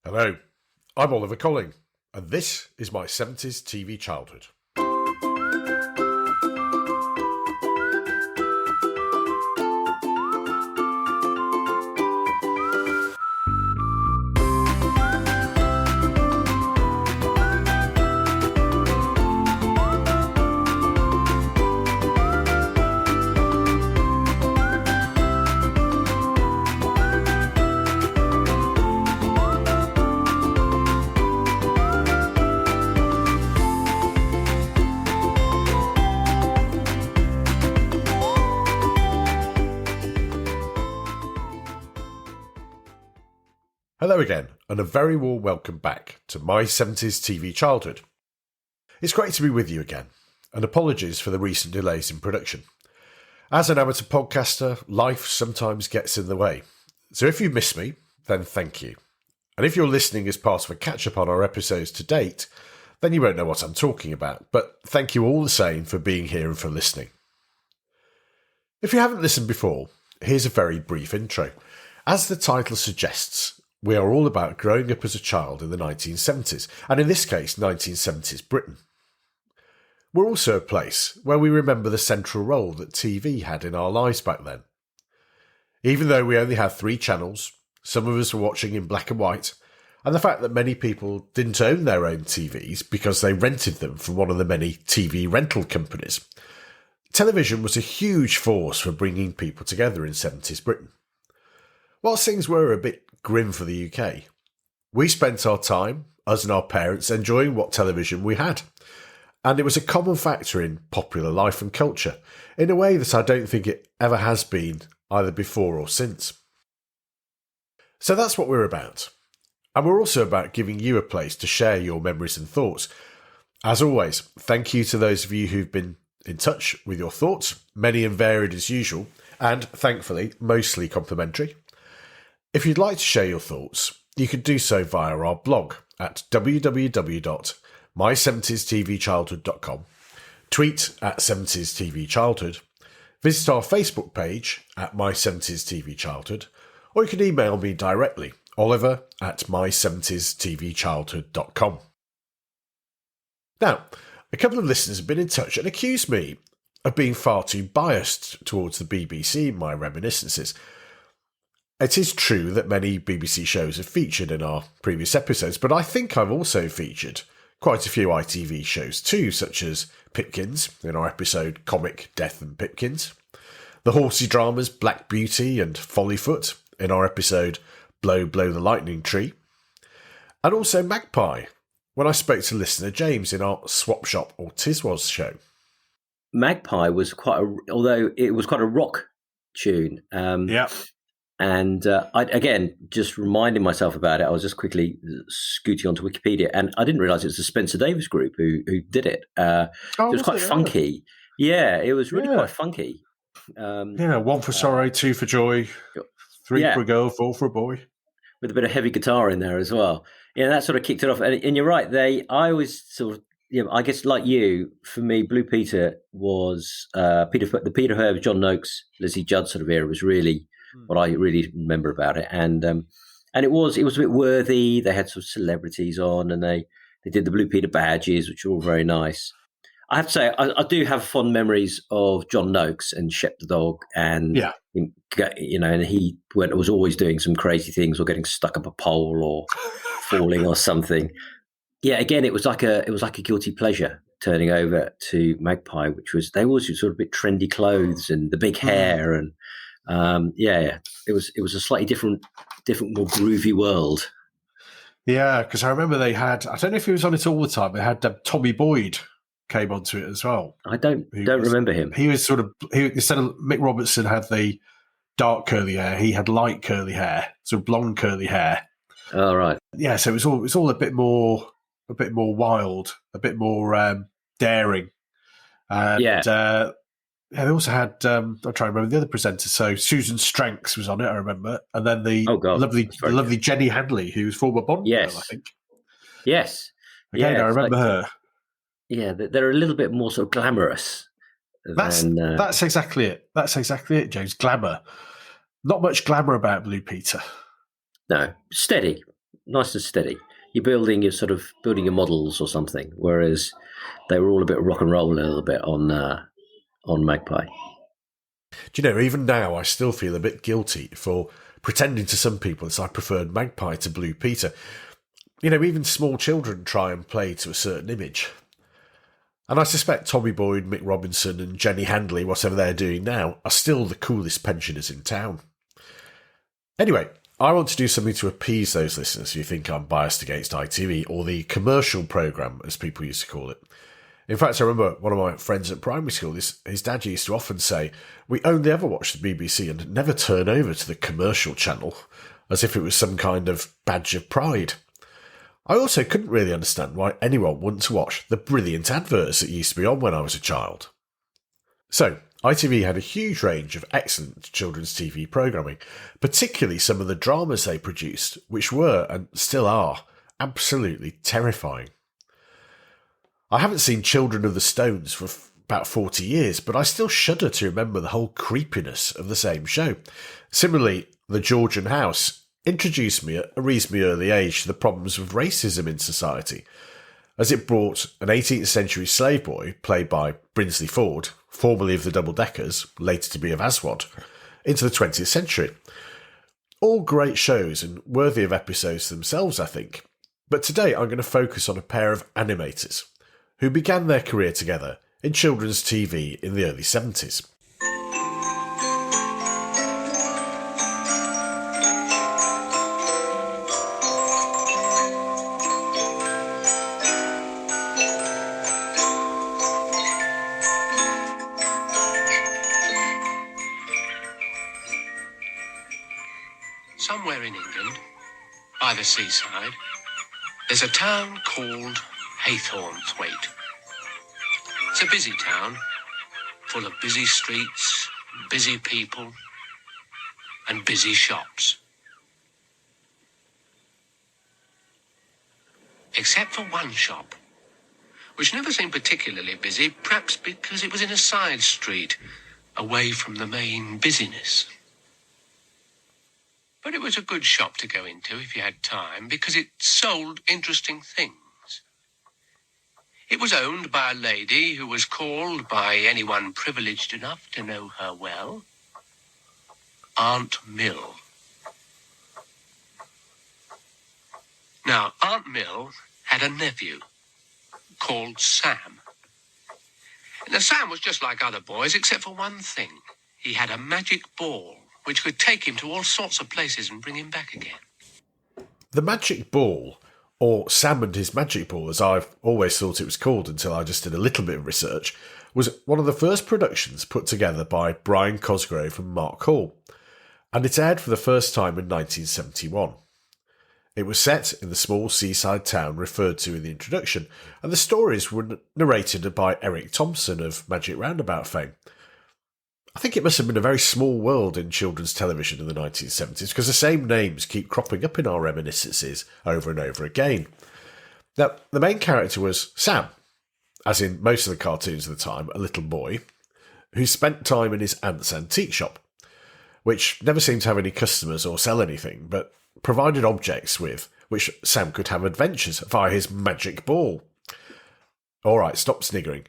Hello, I'm Oliver Colling, and this is my 70s TV childhood. Hello again, and a very warm welcome back to my 70s TV childhood. It's great to be with you again, and apologies for the recent delays in production. As an amateur podcaster, life sometimes gets in the way. So if you miss me, then thank you. And if you're listening as part of a catch-up on our episodes to date, then you won't know what I'm talking about, but thank you all the same for being here and for listening. If you haven't listened before, here's a very brief intro. As the title suggests, we are all about growing up as a child in the 1970s, and in this case, 1970s Britain. We're also a place where we remember the central role that TV had in our lives back then. Even though we only had 3 channels, some of us were watching in black and white, and the fact that many people didn't own their own TVs because they rented them from one of the many TV rental companies, television was a huge force for bringing people together in 70s Britain. Whilst things were a bit grim for the UK, we spent our time, us and our parents, enjoying what television we had. And it was a common factor in popular life and culture, in a way that I don't think it ever has been, either before or since. So that's what we're about. And we're also about giving you a place to share your memories and thoughts. As always, thank you to those of you who've been in touch with your thoughts, many and varied as usual, and thankfully, mostly complimentary. If you'd like to share your thoughts, you can do so via our blog at www.my70stvchildhood.com, tweet at 70stvchildhood, visit our Facebook page at my70stvchildhood, or you can email me directly, Oliver at my70stvchildhood.com. Now, a couple of listeners have been in touch and accused me of being far too biased towards the BBC in my reminiscences. It is true that many BBC shows have featured in our previous episodes, but I think I've also featured quite a few ITV shows too, such as Pipkins in our episode Comic, Death and Pipkins, the horsey dramas Black Beauty and Follyfoot in our episode Blow, Blow the Lightning Tree, and also Magpie when I spoke to listener James in our Swap Shop or Tiswas show. Magpie was although it was quite a rock tune. Yeah. And I, again, just reminding myself about it, I was just quickly scooting onto Wikipedia, and I didn't realise it was the Spencer Davis group who did it. It was quite funky. Yeah, it was really quite funky. 1 for sorrow, 2 for joy, 3 for a girl, 4 for a boy. With a bit of heavy guitar in there as well. Yeah, that sort of kicked it off. And you're right, I always sort of, I guess like you, for me, Blue Peter was the Peter Herbs, John Noakes, Lizzie Judd sort of era was really what I really remember about it, and it was a bit worthy. They had some celebrities on, and they did the Blue Peter badges, which were all very nice. I have to say, I do have fond memories of John Noakes and Shep the dog, and and he was always doing some crazy things, or getting stuck up a pole, or falling, or something. Yeah, again, it was like a guilty pleasure turning over to Magpie, which was they always sort of a bit trendy clothes and the big hair and. It was a slightly different, more groovy world. Yeah, because I remember they had, I don't know if he was on it all the time, they had Tommy Boyd came onto it as well. I don't remember him. He was instead of Mick Robertson had the dark curly hair, he had light curly hair, sort of blonde curly hair. Oh, right. Yeah, so it was all a bit more wild, a bit more daring. And they also had, I'm trying to remember the other presenters. So Susan Stranks was on it, I remember. And then the lovely Jenny Hadley, who was former Bond girl, I think. Yes. Again, I remember her. Yeah, they're a little bit more sort of glamorous. That's exactly it. That's exactly it, James. Glamour. Not much glamour about Blue Peter. No, steady. nice and steady. You're building your models or something, whereas they were all a bit rock and roll a little bit on Magpie. Do you know, even now I still feel a bit guilty for pretending to some people that I preferred Magpie to Blue Peter. You know, even small children try and play to a certain image. And I suspect Tommy Boyd, Mick Robinson and Jenny Handley, whatever they're doing now, are still the coolest pensioners in town. Anyway, I want to do something to appease those listeners who think I'm biased against ITV, or the commercial programme, as people used to call it. In fact, I remember one of my friends at primary school, his dad used to often say, we only ever watch the BBC and never turn over to the commercial channel, as if it was some kind of badge of pride. I also couldn't really understand why anyone wouldn't watch the brilliant adverts that used to be on when I was a child. So, ITV had a huge range of excellent children's TV programming, particularly some of the dramas they produced, which were, and still are, absolutely terrifying. I haven't seen Children of the Stones for about 40 years, but I still shudder to remember the whole creepiness of the same show. Similarly, The Georgian House introduced me at a reasonably early age to the problems of racism in society, as it brought an 18th century slave boy, played by Brinsley Ford, formerly of the Double Deckers, later to be of Aswad, into the 20th century. All great shows and worthy of episodes themselves, I think. But today I'm going to focus on a pair of animators who began their career together in children's TV in the early 70s. Somewhere in England, by the seaside, there's a town called Haythornthwaite. It's a busy town, full of busy streets, busy people, and busy shops. Except for one shop, which never seemed particularly busy, perhaps because it was in a side street, away from the main busyness. But it was a good shop to go into if you had time, because it sold interesting things. It was owned by a lady who was called, by anyone privileged enough to know her well, Aunt Mill. Now, Aunt Mill had a nephew called Sam. Now, Sam was just like other boys, except for one thing. He had a magic ball, which could take him to all sorts of places and bring him back again. The Magic Ball, or Sam and His Magic Ball, as I've always thought it was called until I just did a little bit of research, was one of the first productions put together by Brian Cosgrove and Mark Hall, and it aired for the first time in 1971. It was set in the small seaside town referred to in the introduction, and the stories were narrated by Eric Thompson of Magic Roundabout fame. I think it must have been a very small world in children's television in the 1970s, because the same names keep cropping up in our reminiscences over and over again. Now, the main character was Sam, as in most of the cartoons of the time, a little boy, who spent time in his aunt's antique shop, which never seemed to have any customers or sell anything, but provided objects with which Sam could have adventures via his magic ball. Alright, stop sniggering.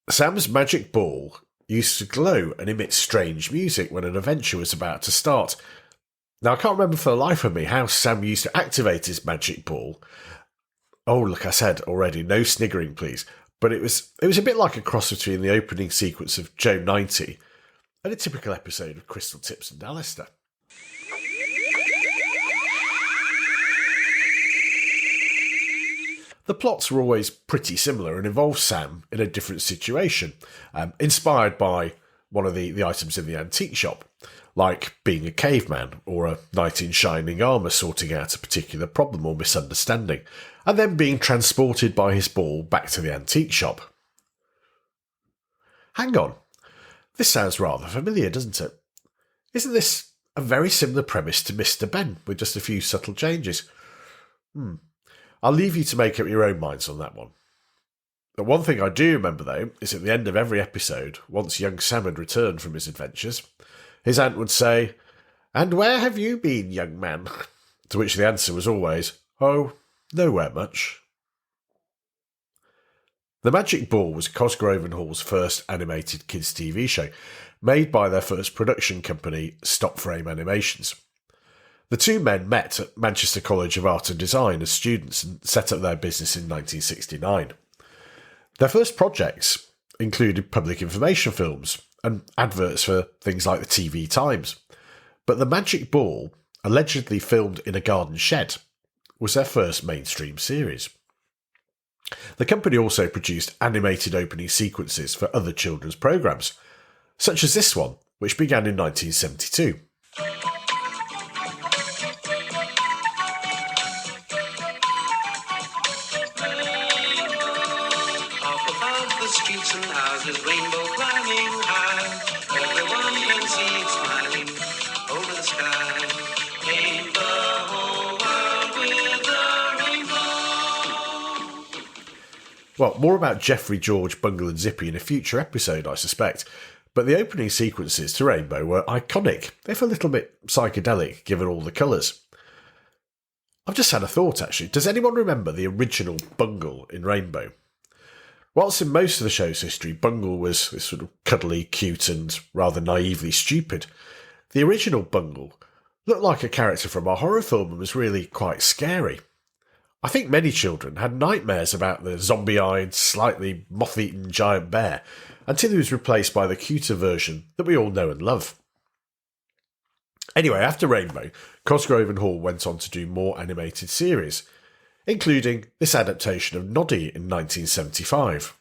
Sam's magic ball used to glow and emit strange music when an adventure was about to start. Now, I can't remember for the life of me how Sam used to activate his magic ball. Oh, look, I said already, no sniggering, please. But it was a bit like a cross between the opening sequence of Joe 90 and a typical episode of Crystal Tips and Alistair. The plots were always pretty similar and involved Sam in a different situation, inspired by one of the items in the antique shop, like being a caveman or a knight in shining armour sorting out a particular problem or misunderstanding, and then being transported by his ball back to the antique shop. Hang on, this sounds rather familiar, doesn't it? Isn't this a very similar premise to Mr. Ben, with just a few subtle changes? I'll leave you to make up your own minds on that one. The one thing I do remember, though, is at the end of every episode, once young Sam had returned from his adventures, his aunt would say, "And where have you been, young man?" to which the answer was always, "Oh, nowhere much." The Magic Ball was Cosgrove and Hall's first animated kids' TV show, made by their first production company, Stop Frame Animations. The two men met at Manchester College of Art and Design as students and set up their business in 1969. Their first projects included public information films and adverts for things like the TV Times. But The Magic Ball, allegedly filmed in a garden shed, was their first mainstream series. The company also produced animated opening sequences for other children's programmes, such as this one, which began in 1972. Up above the streets and houses, rainbow climbing high. Everyone can see it smiling over the sky. Paint the whole world with a rainbow. Well, more about Geoffrey, George, Bungle and Zippy in a future episode, I suspect. But the opening sequences to Rainbow were iconic, if a little bit psychedelic given all the colours. I've just had a thought, actually. Does anyone remember the original Bungle in Rainbow? Whilst in most of the show's history, Bungle was this sort of cuddly, cute and rather naively stupid, the original Bungle looked like a character from a horror film and was really quite scary. I think many children had nightmares about the zombie-eyed, slightly moth-eaten giant bear until he was replaced by the cuter version that we all know and love. Anyway, after Rainbow, Cosgrove and Hall went on to do more animated series, including this adaptation of Noddy in 1975.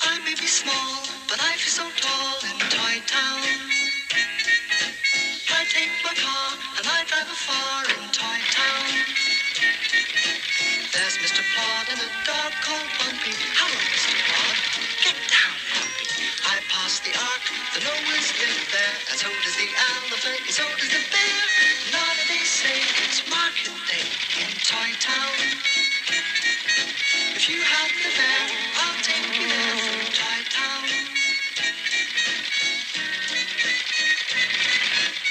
I may be small, but I feel so tall in Toy Town. I take my car and I drive afar in Toy Town. There's Mr. Plod and a dog called Bumpy. Hello, Mr. Plod. Get down, Bumpy. I pass the ark, the Noah's live there, and so does the elephant, and so does the bear. None of they say it's market day in Toy Town. If you have the fair, I'll take you there from Toy Town.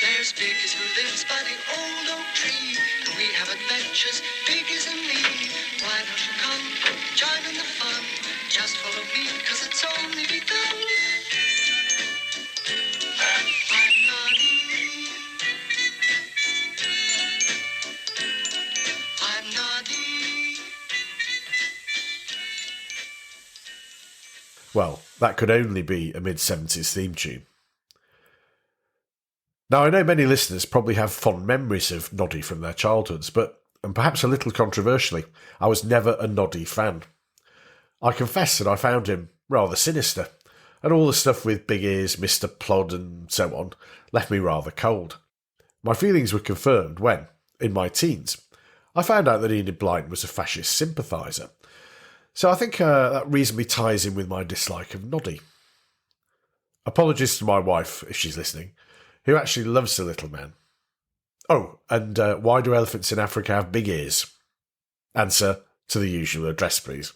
There's Biggers who lives by the old oak tree, and we have adventures, Biggers and me. Why don't you come, join in the fun, just follow me, 'cause it's only begun. I'm Noddy. I'm Noddy. Well, that could only be a mid-70s theme tune. Now, I know many listeners probably have fond memories of Noddy from their childhoods, but, and perhaps a little controversially, I was never a Noddy fan. I confess that I found him rather sinister, and all the stuff with Big Ears, Mr. Plod and so on left me rather cold. My feelings were confirmed when, in my teens, I found out that Enid Blyton was a fascist sympathiser. So I think that reasonably ties in with my dislike of Noddy. Apologies to my wife, if she's listening, who actually loves the little man. Oh, and why do elephants in Africa have big ears? Answer to the usual address, please.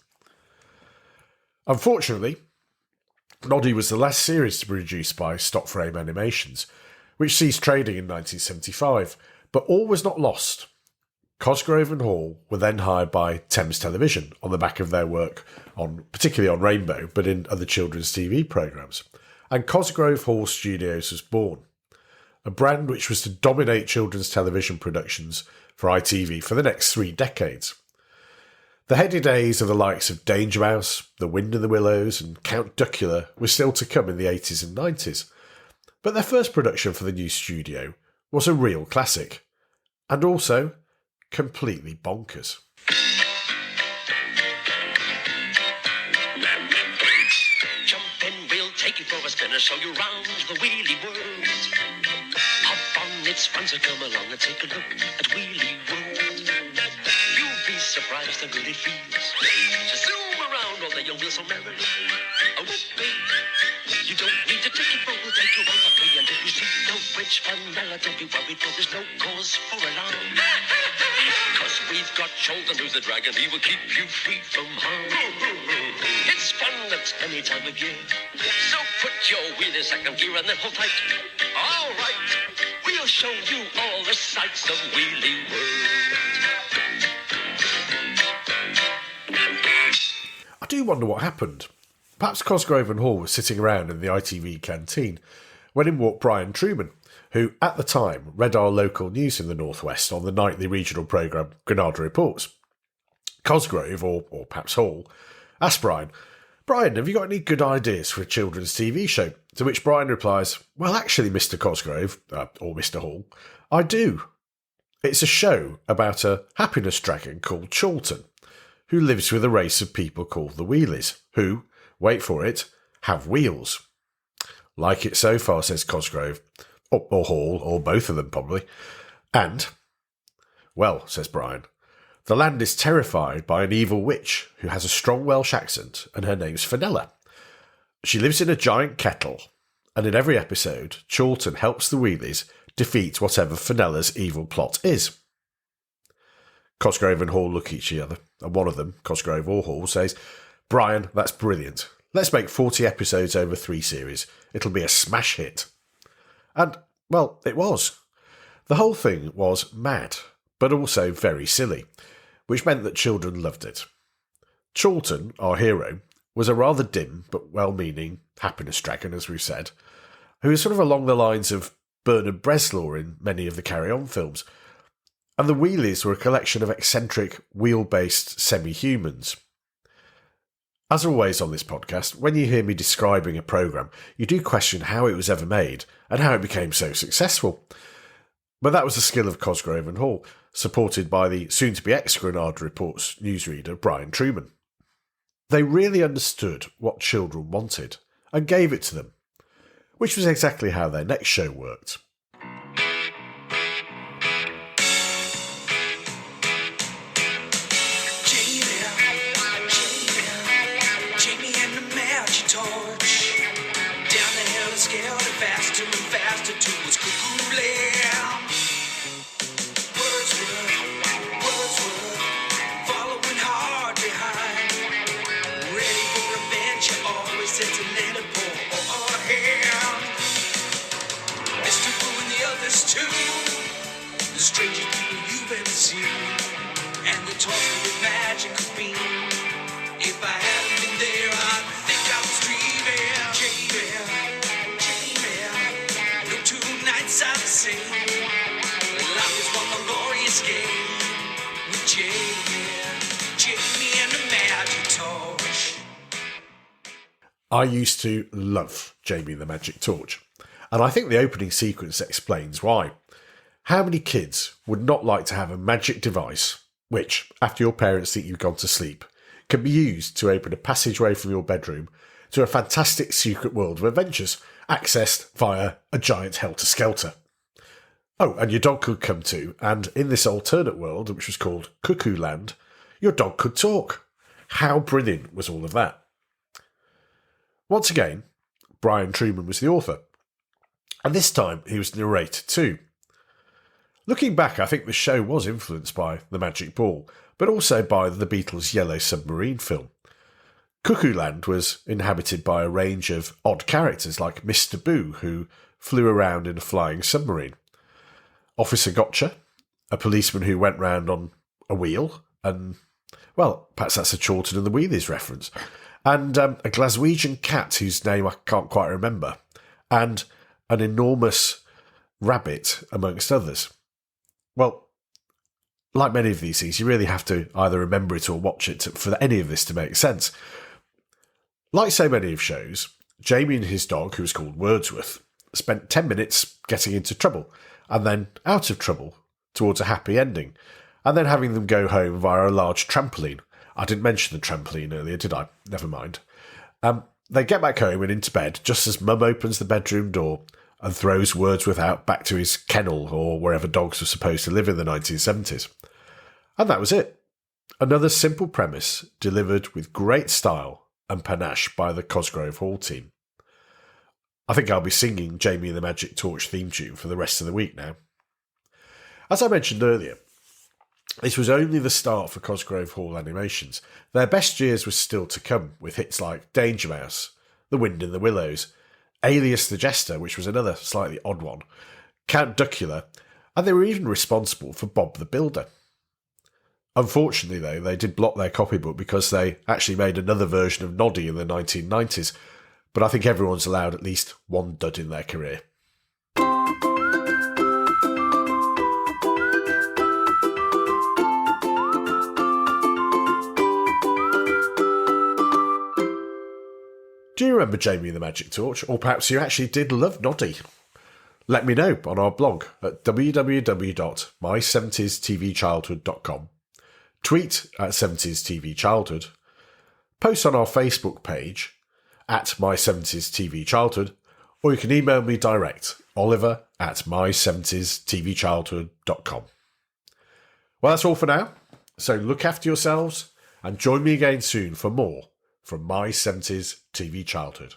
Unfortunately, Noddy was the last series to be produced by Stop Frame Animations, which ceased trading in 1975, but all was not lost. Cosgrove and Hall were then hired by Thames Television on the back of their work on, particularly on Rainbow, but in other children's TV programmes, and Cosgrove Hall Studios was born, a brand which was to dominate children's television productions for ITV for the next 3 decades. The heady days of the likes of Danger Mouse, The Wind in the Willows and Count Duckula were still to come in the 80s and 90s, but their first production for the new studio was a real classic, and also completely bonkers. Jump in, we'll take you for a spin and show you round the wheelie world. Hop on, it's fun, so come along and take a look at Wheelie World. You'll be surprised how good it feels. Just zoom around all day, you'll feel so merrily. Oh, wait, you don't need a ticket, but we'll take you on for free. And if you see no bridge fun, now don't be worried, for there's no cause for alarm. 'cause we've got Chorlton, who's the dragon. He will keep you free from harm. It's fun at any time of year. So put your wheel in second gear and then hold tight. All right, we'll show you all the sights of Wheelie World. I do wonder what happened. Perhaps Cosgrove and Hall were sitting around in the ITV canteen when in walked Brian Truman, who at the time read our local news in the Northwest on the nightly regional programme Granada Reports. Cosgrove, or perhaps Hall, asked Brian, have you got any good ideas for a children's TV show? To which Brian replies, well, actually, Mr. Cosgrove, or Mr. Hall, I do. It's a show about a happiness dragon called Chorlton, who lives with a race of people called the Wheelies, who, wait for it, have wheels. Like it so far, says Cosgrove, or Hall, or both of them probably. And, well, says Brian, the land is terrified by an evil witch who has a strong Welsh accent, and her name's Fenella. She lives in a giant kettle, and in every episode, Chorlton helps the Wheelies defeat whatever Fenella's evil plot is. Cosgrove and Hall look at each other, and one of them, Cosgrove or Hall, says, Brian, that's brilliant. Let's make 40 episodes over 3 series. It'll be a smash hit. And, well, it was. The whole thing was mad, but also very silly, which meant that children loved it. Chorlton, our hero, was a rather dim but well-meaning happiness dragon, as we've said, who was sort of along the lines of Bernard Bresslaw in many of the Carry On films. And the Wheelies were a collection of eccentric, wheel-based semi-humans. As always on this podcast, when you hear me describing a programme, you do question how it was ever made and how it became so successful. But that was the skill of Cosgrove and Hall, supported by the soon-to-be ex-Granada Reports newsreader Brian Truman. They really understood what children wanted and gave it to them, which was exactly how their next show worked. I used to love Jamie and the Magic Torch, and I think the opening sequence explains why. How many kids would not like to have a magic device which, after your parents think you've gone to sleep, can be used to open a passageway from your bedroom to a fantastic secret world of adventures, accessed via a giant helter skelter? Oh, and your dog could come too, and in this alternate world, which was called Cuckoo Land, your dog could talk. How brilliant was all of that? Once again, Brian Truman was the author, and this time he was the narrator too. Looking back, I think the show was influenced by The Magic Ball, but also by the Beatles' Yellow Submarine film. Cuckoo Land was inhabited by a range of odd characters like Mr. Boo, who flew around in a flying submarine, Officer Gotcha, a policeman who went round on a wheel, and, well, perhaps that's a Chorlton and the Wheelies reference, and a Glaswegian cat whose name I can't quite remember, and an enormous rabbit, amongst others. Well, like many of these things, you really have to either remember it or watch it for any of this to make sense. Like so many of shows, Jamie and his dog, who was called Wordsworth, spent 10 minutes getting into trouble, and then out of trouble, towards a happy ending, and then having them go home via a large trampoline. I didn't mention the trampoline earlier, did I? Never mind. They get back home and into bed just as Mum opens the bedroom door and throws Wordsworth out back to his kennel or wherever dogs were supposed to live in the 1970s. And that was it. Another simple premise delivered with great style and panache by the Cosgrove Hall team. I think I'll be singing Jamie and the Magic Torch theme tune for the rest of the week now. As I mentioned earlier, This was only the start for Cosgrove Hall Animations. Their best years were still to come, with hits like Danger Mouse, The Wind in the Willows, Alias the Jester, which was another slightly odd one, Count Duckula, and they were even responsible for Bob the Builder. Unfortunately, though, they did block their copybook because they actually made another version of Noddy in the 1990s, but I think everyone's allowed at least one dud in their career. Do you remember Jamie and the Magic Torch? Or perhaps you actually did love Noddy? Let me know on our blog at www.my70stvchildhood.com. Tweet at 70stvchildhood. Post on our Facebook page at my70stvchildhood. Or you can email me direct, oliver@my70stvchildhood.com. Well, that's all for now. So look after yourselves and join me again soon for more from My 70s TV Childhood.